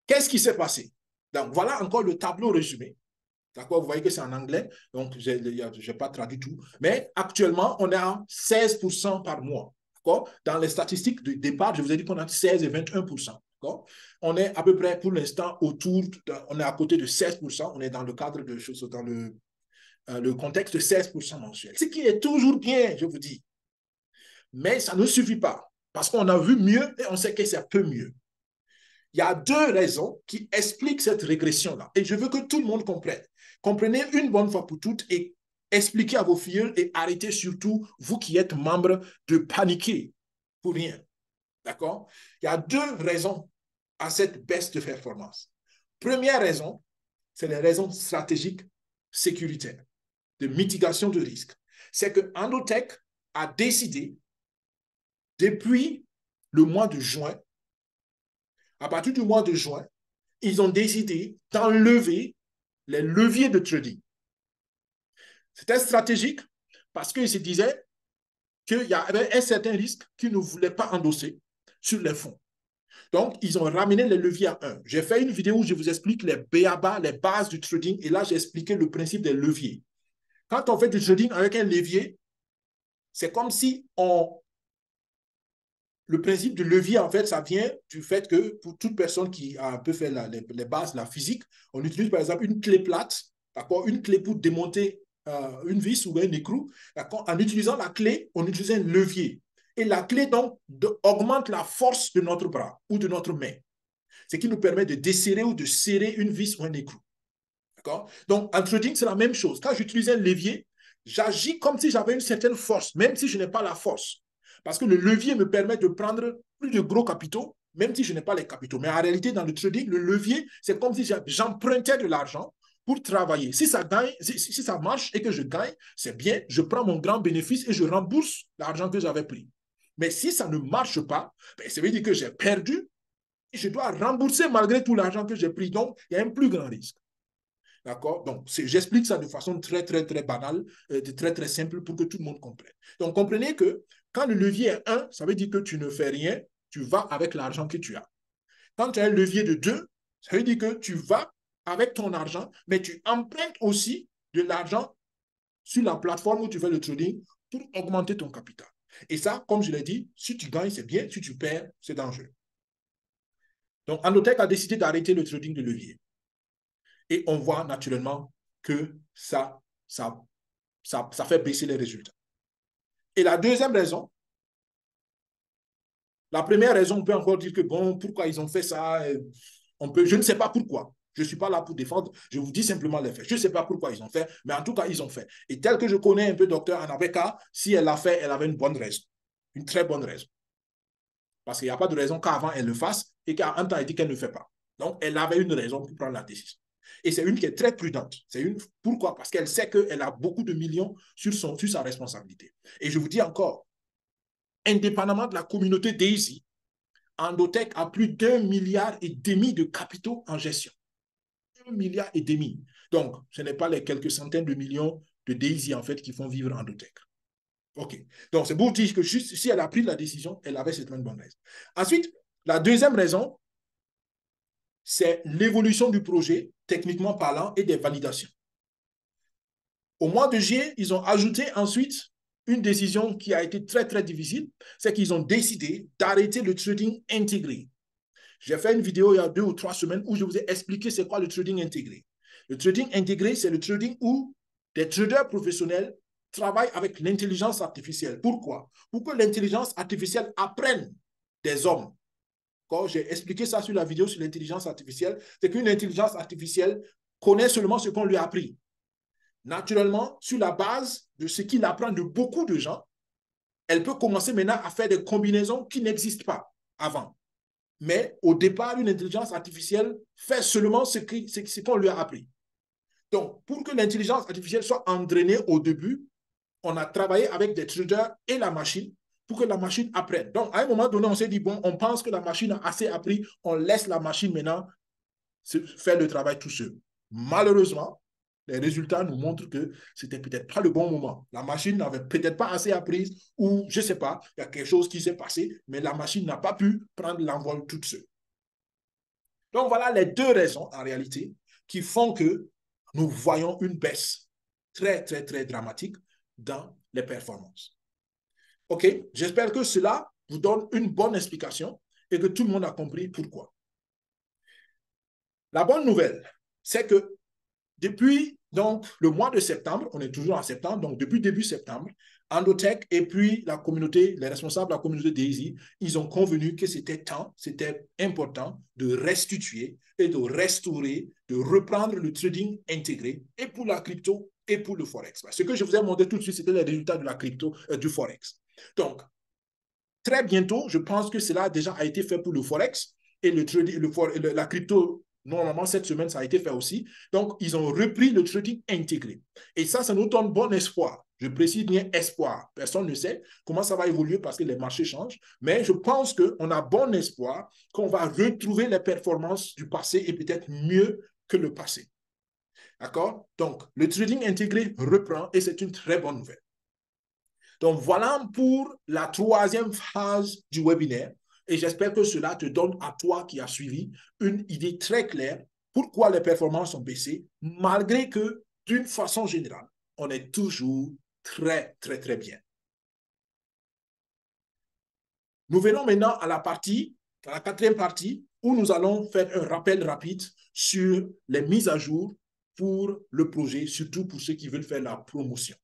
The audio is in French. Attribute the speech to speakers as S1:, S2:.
S1: Qu'est-ce qui s'est passé? Donc, voilà encore le tableau résumé. D'accord? Vous voyez que c'est en anglais, donc je n'ai pas traduit tout. Mais actuellement, on est à 16% par mois. D'accord? Dans les statistiques de départ, je vous ai dit qu'on a 16 et 21%. D'accord? On est à peu près pour l'instant on est à côté de 16%. On est dans le cadre de choses, dans le contexte de 16% mensuel. Ce qui est toujours bien, je vous dis. Mais ça ne suffit pas. Parce qu'on a vu mieux et on sait que c'est un peu mieux. Il y a deux raisons qui expliquent cette régression-là. Et je veux que tout le monde comprenne. Comprenez une bonne fois pour toutes et expliquez à vos filles et arrêtez surtout, vous qui êtes membres, de paniquer pour rien. D'accord? Il y a deux raisons à cette baisse de performance. Première raison, c'est les raisons stratégiques sécuritaires, de mitigation de risque. C'est que Endotech a décidé, depuis le mois de juin, à partir du mois de juin, ils ont décidé d'enlever les leviers de trading. C'était stratégique parce qu'ils se disaient qu'il y avait un certain risque qu'ils ne voulaient pas endosser sur les fonds. Donc, ils ont ramené les leviers à 1. J'ai fait une vidéo où je vous explique les BABA, les bases du trading, et là, j'ai expliqué le principe des leviers. Quand on fait du trading avec un levier, c'est comme si on... Le principe du levier, en fait, ça vient du fait que pour toute personne qui a un peu fait les bases, la physique, on utilise par exemple une clé plate, d'accord, une clé pour démonter une vis ou un écrou. En utilisant la clé, on utilise un levier. Et la clé, donc, augmente la force de notre bras ou de notre main, ce qui nous permet de desserrer ou de serrer une vis ou un écrou. D'accord? Donc, en trading, c'est la même chose. Quand j'utilise un levier, j'agis comme si j'avais une certaine force, même si je n'ai pas la force. Parce que le levier me permet de prendre plus de gros capitaux, même si je n'ai pas les capitaux. Mais en réalité, dans le trading, le levier, c'est comme si j'empruntais de l'argent pour travailler. Si ça gagne, si ça marche et que je gagne, c'est bien, je prends mon grand bénéfice et je rembourse l'argent que j'avais pris. Mais si ça ne marche pas, ben, ça veut dire que j'ai perdu et je dois rembourser malgré tout l'argent que j'ai pris. Donc, il y a un plus grand risque. D'accord? Donc, j'explique ça de façon très, très, très banale, très, très simple pour que tout le monde comprenne. Donc, comprenez que quand le levier est 1, ça veut dire que tu ne fais rien, tu vas avec l'argent que tu as. Quand tu as un levier de 2, ça veut dire que tu vas avec ton argent, mais tu empruntes aussi de l'argent sur la plateforme où tu fais le trading pour augmenter ton capital. Et ça, comme je l'ai dit, si tu gagnes, c'est bien, si tu perds, c'est dangereux. Donc, Endotech a décidé d'arrêter le trading de levier. Et on voit naturellement que ça fait baisser les résultats. Et la deuxième raison, la première raison, on peut encore dire que bon, pourquoi ils ont fait ça, je ne sais pas pourquoi. Je ne suis pas là pour défendre, je vous dis simplement les faits. Je ne sais pas pourquoi ils ont fait, mais en tout cas, ils ont fait. Et tel que je connais un peu docteur Anabeka, si elle l'a fait, elle avait une bonne raison, une très bonne raison. Parce qu'il n'y a pas de raison qu'avant elle le fasse et qu'à un temps elle dit qu'elle ne le fait pas. Donc, elle avait une raison pour prendre la décision. Et c'est une qui est très prudente. Pourquoi? Parce qu'elle sait qu'elle a beaucoup de millions sur sa responsabilité. Et je vous dis encore, indépendamment de la communauté Daisy, Endotech a plus d'1,5 milliard de capitaux en gestion. 1,5 milliard. Donc, ce n'est pas les quelques centaines de millions de Daisy, en fait, qui font vivre Endotech. OK. Donc, c'est pour dire que juste si elle a pris la décision, elle avait cette bonne raison. Ensuite, la deuxième raison, c'est l'évolution du projet, techniquement parlant, et des validations. Au mois de juillet, ils ont ajouté ensuite une décision qui a été très, très difficile, c'est qu'ils ont décidé d'arrêter le trading intégré. J'ai fait une vidéo il y a 2 ou 3 semaines où je vous ai expliqué c'est quoi le trading intégré. Le trading intégré, c'est le trading où des traders professionnels travaillent avec l'intelligence artificielle. Pourquoi? Pour que l'intelligence artificielle apprenne des hommes. Quand j'ai expliqué ça sur la vidéo sur l'intelligence artificielle, c'est qu'une intelligence artificielle connaît seulement ce qu'on lui a appris. Naturellement, sur la base de ce qu'il apprend de beaucoup de gens, elle peut commencer maintenant à faire des combinaisons qui n'existent pas avant. Mais au départ, une intelligence artificielle fait seulement ce qu'on lui a appris. Donc, pour que l'intelligence artificielle soit entraînée au début, on a travaillé avec des traders et la machine pour que la machine apprenne. Donc, à un moment donné, on s'est dit, bon, on pense que la machine a assez appris, on laisse la machine maintenant faire le travail tout seul. Malheureusement, les résultats nous montrent que c'était peut-être pas le bon moment. La machine n'avait peut-être pas assez appris ou je ne sais pas, il y a quelque chose qui s'est passé, mais la machine n'a pas pu prendre l'envol toute seule. Donc, voilà les deux raisons, en réalité, qui font que nous voyons une baisse très, très, très dramatique dans les performances. OK? J'espère que cela vous donne une bonne explication et que tout le monde a compris pourquoi. La bonne nouvelle, c'est que depuis donc, le mois de septembre, on est toujours en septembre, donc depuis début septembre, Endotech et puis la communauté, les responsables de la communauté Daisy, ils ont convenu que c'était temps, c'était important de restituer et de restaurer, de reprendre le trading intégré et pour la crypto et pour le Forex. Ce que je vous ai montré tout de suite, c'était les résultats de la crypto, du Forex. Donc, très bientôt, je pense que cela déjà a été fait pour le Forex et le trading, la crypto. Normalement, cette semaine, ça a été fait aussi. Donc, ils ont repris le trading intégré. Et ça nous donne bon espoir. Je précise bien espoir. Personne ne sait comment ça va évoluer parce que les marchés changent. Mais je pense qu'on a bon espoir qu'on va retrouver les performances du passé et peut-être mieux que le passé. D'accord? Donc, le trading intégré reprend et c'est une très bonne nouvelle. Donc, voilà pour la troisième phase du webinaire. Et j'espère que cela te donne à toi qui as suivi une idée très claire pourquoi les performances ont baissé, malgré que, d'une façon générale, on est toujours très, très, très bien. Nous venons maintenant à la quatrième partie, où nous allons faire un rappel rapide sur les mises à jour pour le projet, surtout pour ceux qui veulent faire la promotion.